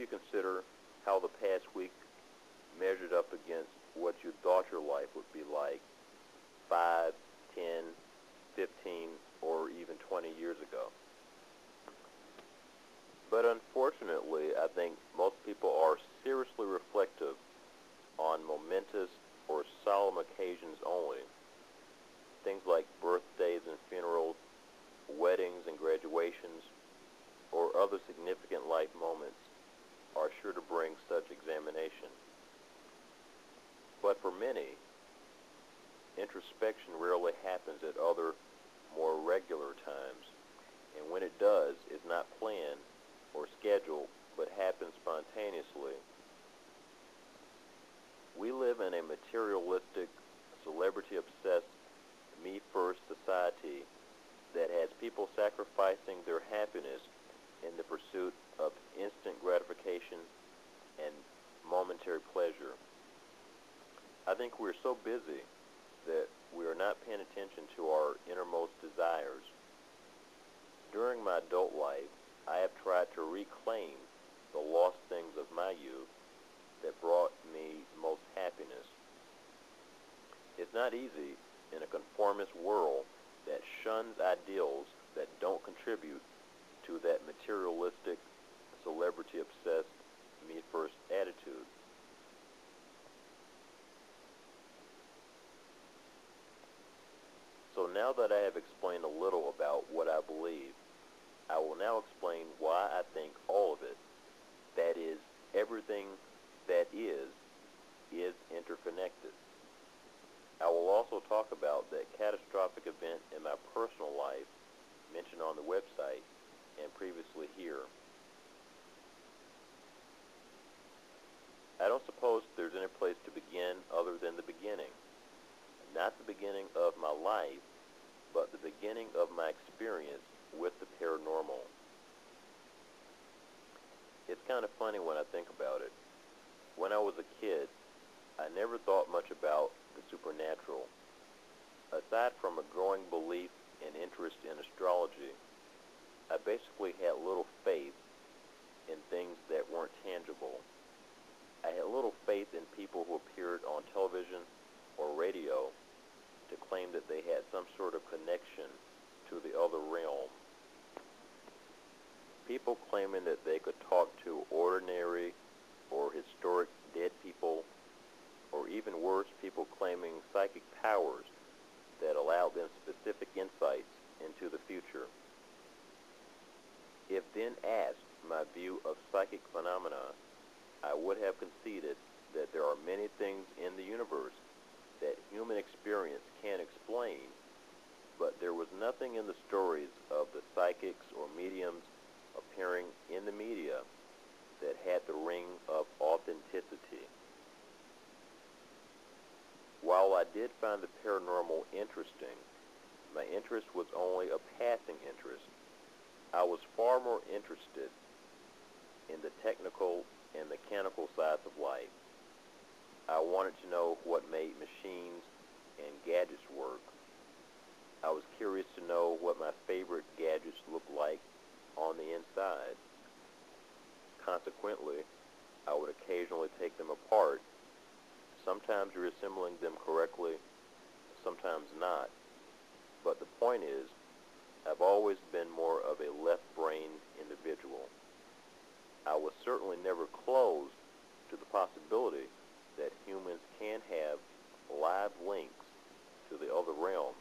consider how the past week measured up against what you thought your life would be like 5, 10, 15, or even 20 years ago. But unfortunately, I think most people are seriously reflective on momentous or solemn occasions only. Things like birthdays and funerals, weddings and graduations, or other significant life moments are sure to bring such examination. But for many, introspection rarely happens at other, more regular times, and when it does, it's not planned or scheduled, but happens spontaneously. We live in a materialistic, celebrity-obsessed, me-first society that has people sacrificing their happiness in the pursuit of instant gratification and momentary pleasure. I think we're so busy that we are not paying attention to our innermost desires. During my adult life, I have tried to reclaim the lost things of my youth that brought me most happiness. It's not easy in a conformist world that shuns ideals that don't contribute to that materialistic, celebrity-obsessed, me-first attitude. So now that I have explained a little about what I believe, I will now explain why I think all of it, that is, everything that is interconnected. I will also talk about that catastrophic event in my personal life mentioned on the website and previously here. I don't suppose there's any place to begin other than the beginning. Not the beginning of my life, but the beginning of my experience with the paranormal. It's kind of funny when I think about it. When I was a kid, I never thought much about the supernatural. Aside from a growing belief and interest in astrology, I basically had little faith in things that weren't tangible. I had little faith in people who appeared on television or radio to claim that they had some sort of connection to the other realm. People claiming that they could talk to ordinary or historic dead people, or even worse, people claiming psychic powers that allowed them specific insights into the future. If then asked my view of psychic phenomena, I would have conceded that there are many things in the universe that human experience can't explain, but there was nothing in the stories of the psychics or mediums appearing in the media that had the ring of authenticity. While I did find the paranormal interesting, my interest was only a passing interest. I was far more interested in the technical and mechanical sides of life. I wanted to know what made machines and gadgets work. I was curious to know what my favorite gadgets looked like on the inside. Consequently, I would occasionally take them apart, sometimes reassembling them correctly, sometimes not. But the point is, I've always been more of a left-brained individual. I was certainly never closed to the possibility that humans can have live links to the other realm,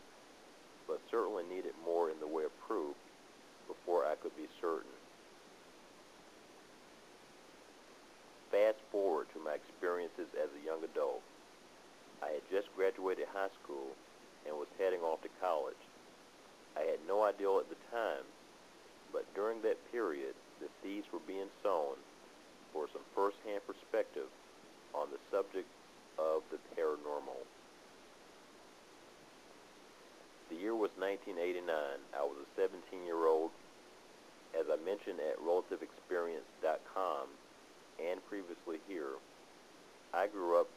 but certainly needed more in the way of proof before I could be certain. Fast forward to my experiences as a young adult. I had just graduated high school and was heading off to college. I had no idea at the time, but during that period, the seeds were being sown for some first-hand perspective on the subject of the paranormal. The year was 1989. I was a 17-year-old. As I mentioned at relativexperience.com and previously here, I grew up